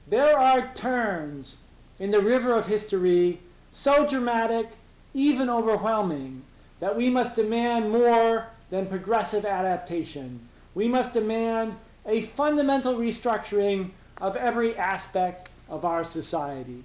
There are turns in the river of history so dramatic, even overwhelming, that we must demand more than progressive adaptation. We must demand a fundamental restructuring of every aspect of our society.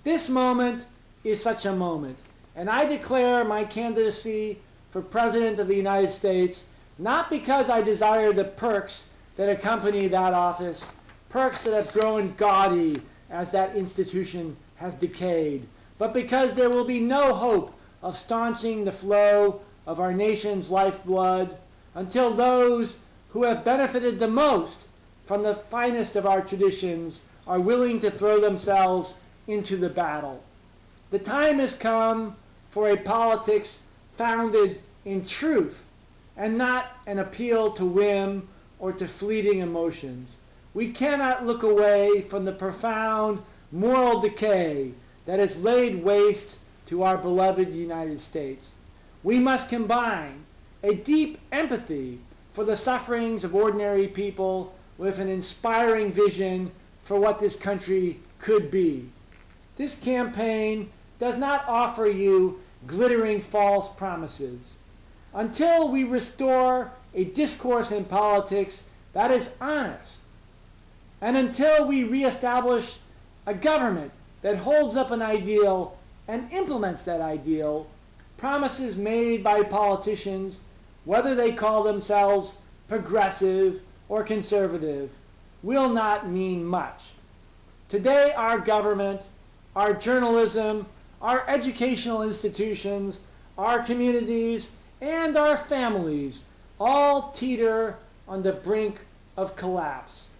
This moment is such a moment, and I declare my candidacy for President of the United States not because I desire the perks that accompany that office, perks that have grown gaudy as that institution has decayed, but because there will be no hope of staunching the flow of our nation's lifeblood until those who have benefited the most from the finest of our traditions are willing to throw themselves into the battle. The time has come for a politics founded in truth and not an appeal to whim or to fleeting emotions. We cannot look away from the profound moral decay that has laid waste to our beloved United States. We must combine a deep empathy for the sufferings of ordinary people with an inspiring vision for what this country could be. This campaign does not offer you glittering false promises. Until we restore a discourse in politics that is honest, and until we reestablish a government that holds up an ideal and implements that ideal, promises made by politicians, whether they call themselves progressive or conservative, will not mean much. Today, our government, our journalism, our educational institutions, our communities, and our families all teeter on the brink of collapse.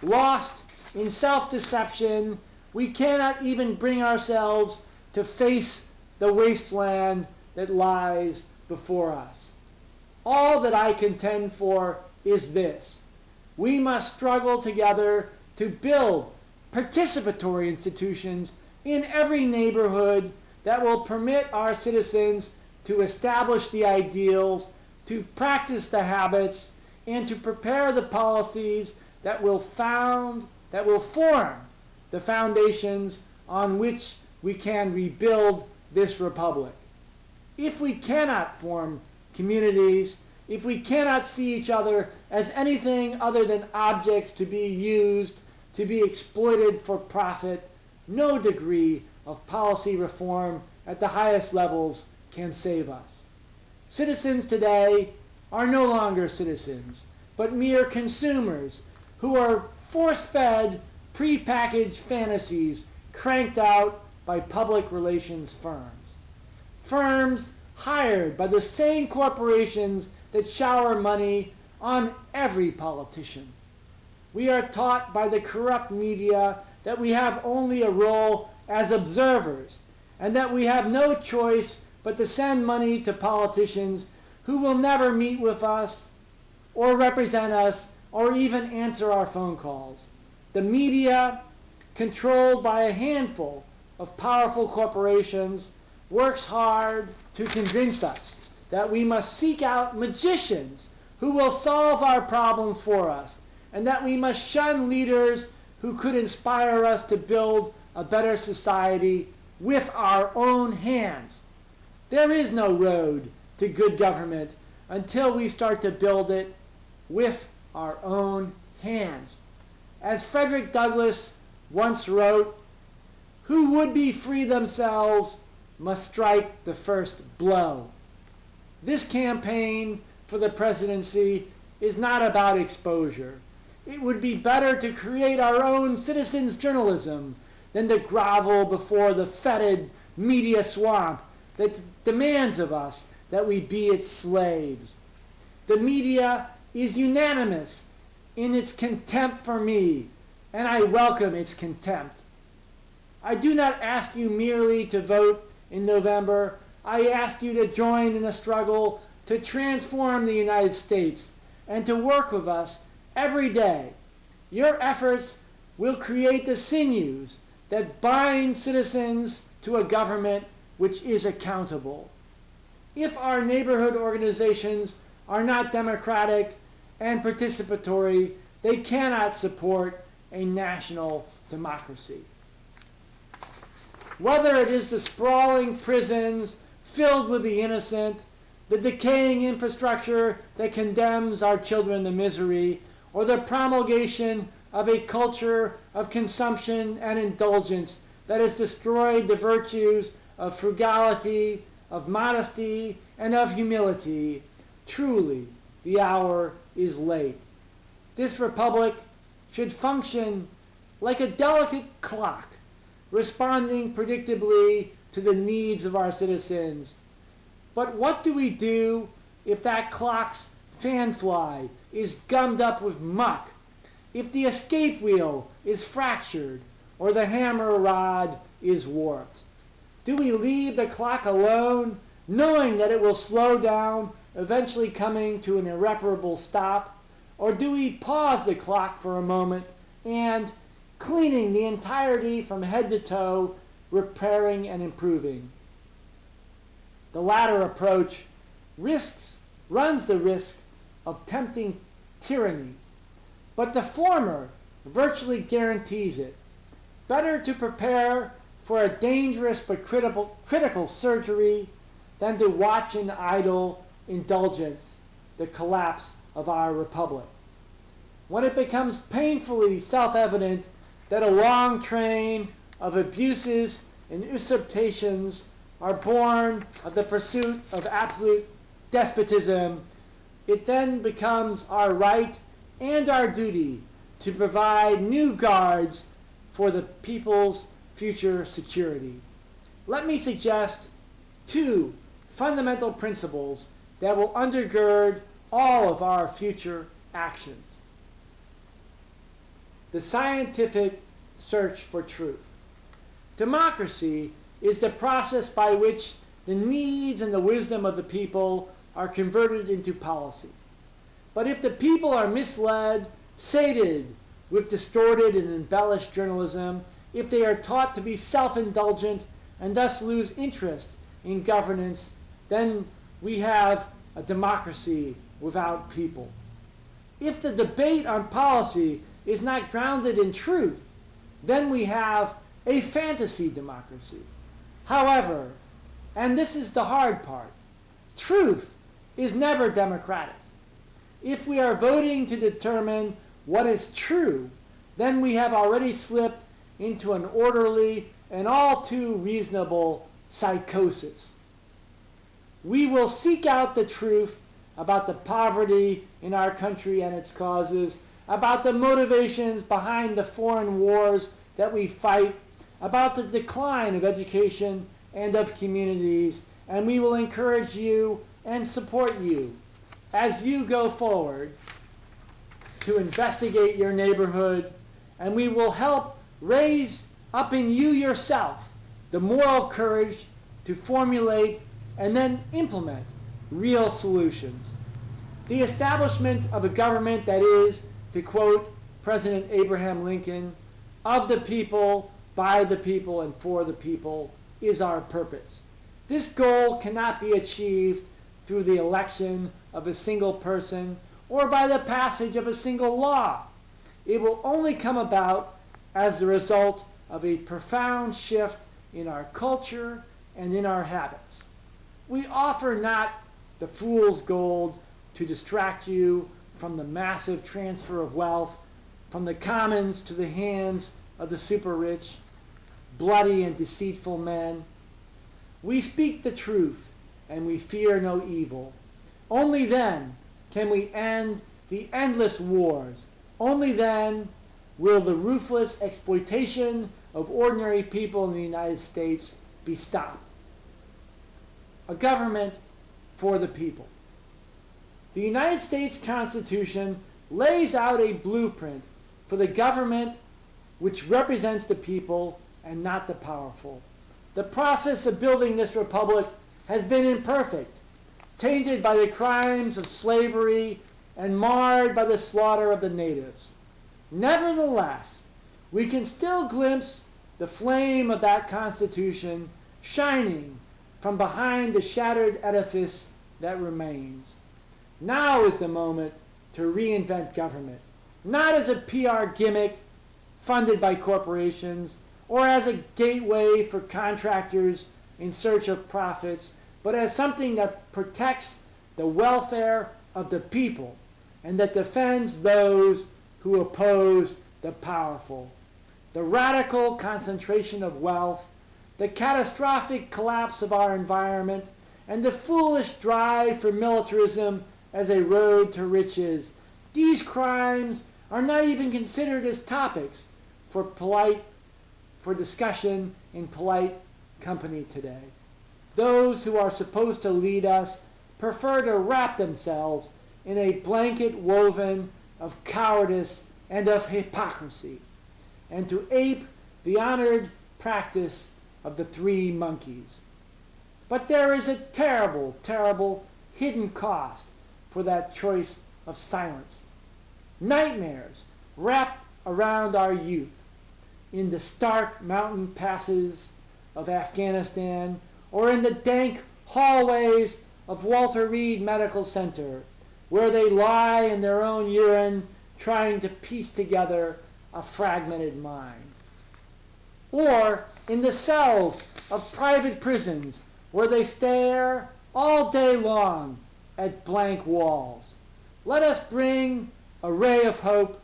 Lost in self-deception, we cannot even bring ourselves to face the wasteland that lies before us. All that I contend for is this: we must struggle together to build participatory institutions in every neighborhood that will permit our citizens to establish the ideals, to practice the habits, and to prepare the policies that will form the foundations on which we can rebuild this republic. If we cannot form communities, if we cannot see each other as anything other than objects to be used, to be exploited for profit, no degree of policy reform at the highest levels can save us. Citizens today are no longer citizens, but mere consumers who are force-fed, prepackaged fantasies cranked out by public relations firms. Firms hired by the same corporations that shower money on every politician. We are taught by the corrupt media that we have only a role as observers, and that we have no choice but to send money to politicians who will never meet with us or represent us or even answer our phone calls. The media, controlled by a handful of powerful corporations, works hard to convince us that we must seek out magicians who will solve our problems for us, and that we must shun leaders who could inspire us to build a better society with our own hands. There is no road to good government until we start to build it with our own hands. As Frederick Douglass once wrote, "Who would be free themselves must strike the first blow." This campaign for the presidency is not about exposure. It would be better to create our own citizens' journalism than to grovel before the fetid media swamp that demands of us that we be its slaves. The media is unanimous in its contempt for me, and I welcome its contempt. I do not ask you merely to vote in November. I ask you to join in a struggle to transform the United States and to work with us every day. Your efforts will create the sinews that bind citizens to a government which is accountable. If our neighborhood organizations are not democratic and participatory, they cannot support a national democracy. Whether it is the sprawling prisons filled with the innocent, the decaying infrastructure that condemns our children to misery, or the promulgation of a culture of consumption and indulgence that has destroyed the virtues of frugality, of modesty, and of humility, truly the hour is late. This republic should function like a delicate clock, responding predictably to the needs of our citizens. But what do we do if that clock's fan fly is gummed up with muck, if the escape wheel is fractured, or the hammer rod is warped? Do we leave the clock alone, knowing that it will slow down, eventually coming to an irreparable stop? Or do we pause the clock for a moment and, cleaning the entirety from head to toe, repairing and improving? The latter approach runs the risk of tempting tyranny, but the former virtually guarantees it. Better to prepare for a dangerous but critical surgery than to watch in idle indulgence the collapse of our republic. When it becomes painfully self-evident that a long train of abuses and usurpations are born of the pursuit of absolute despotism, it then becomes our right and our duty to provide new guards for the people's future security. Let me suggest two fundamental principles that will undergird all of our future actions. The scientific search for truth. Democracy is the process by which the needs and the wisdom of the people are converted into policy. But if the people are misled, sated with distorted and embellished journalism, if they are taught to be self-indulgent and thus lose interest in governance, then we have a democracy without people. If the debate on policy is not grounded in truth, then we have a fantasy democracy. However, and this is the hard part, truth is never democratic. If we are voting to determine what is true, then we have already slipped into an orderly and all too reasonable psychosis. We will seek out the truth about the poverty in our country and its causes, about the motivations behind the foreign wars that we fight, about the decline of education and of communities, and we will encourage you and support you as you go forward to investigate your neighborhood, and we will help raise up in you yourself the moral courage to formulate and then implement real solutions. The establishment of a government that is, to quote President Abraham Lincoln, of the people, by the people, and for the people, is our purpose. This goal cannot be achieved through the election of a single person or by the passage of a single law. It will only come about as the result of a profound shift in our culture and in our habits. We offer not the fool's gold to distract you from the massive transfer of wealth from the commons to the hands of the super rich, bloody and deceitful men. We speak the truth and we fear no evil. Only then can we end the endless wars. Only then will the ruthless exploitation of ordinary people in the United States be stopped. A government for the people. The United States Constitution lays out a blueprint for the government which represents the people and not the powerful. The process of building this republic has been imperfect, tainted by the crimes of slavery and marred by the slaughter of the natives. Nevertheless, we can still glimpse the flame of that Constitution shining from behind the shattered edifice that remains. Now is the moment to reinvent government, not as a PR gimmick, funded by corporations, or as a gateway for contractors in search of profits, but as something that protects the welfare of the people and that defends those who oppose the powerful. The radical concentration of wealth, the catastrophic collapse of our environment, and the foolish drive for militarism as a road to riches, these crimes are not even considered as topics for discussion in polite company today. Those who are supposed to lead us prefer to wrap themselves in a blanket woven of cowardice and of hypocrisy, and to ape the honored practice of the three monkeys. But there is a terrible, terrible hidden cost for that choice of silence. Nightmares wrap around our youth in the stark mountain passes of Afghanistan, or in the dank hallways of Walter Reed Medical Center, where they lie in their own urine trying to piece together a fragmented mind. Or in the cells of private prisons, where they stare all day long at blank walls. Let us bring a ray of hope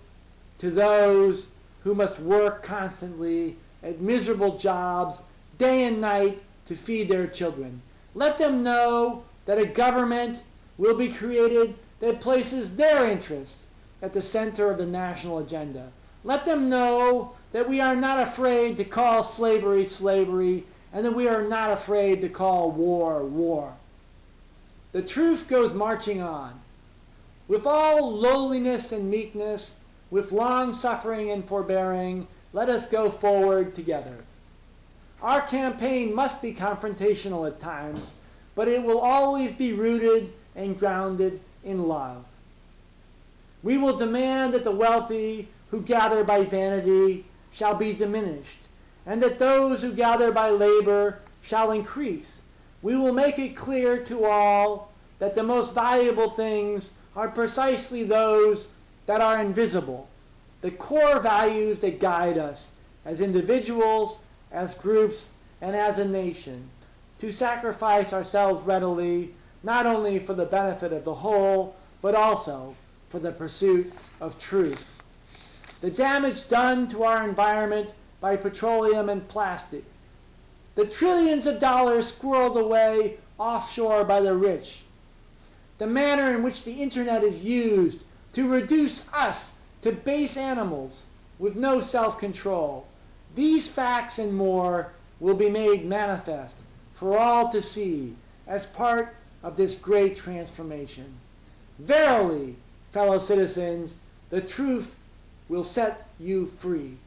to those who must work constantly at miserable jobs day and night to feed their children. Let them know that a government will be created that places their interests at the center of the national agenda. Let them know that we are not afraid to call slavery, slavery, and that we are not afraid to call war, war. The truth goes marching on. With all lowliness and meekness, with long suffering and forbearing, let us go forward together. Our campaign must be confrontational at times, but it will always be rooted and grounded in love. We will demand that the wealthy who gather by vanity shall be diminished, and that those who gather by labor shall increase. We will make it clear to all that the most valuable things are precisely those that are invisible, the core values that guide us as individuals, as groups, and as a nation, to sacrifice ourselves readily, not only for the benefit of the whole, but also for the pursuit of truth. The damage done to our environment by petroleum and plastic, the trillions of dollars squirreled away offshore by the rich, the manner in which the internet is used to reduce us to base animals with no self-control. These facts and more will be made manifest for all to see as part of this great transformation. Verily, fellow citizens, the truth will set you free.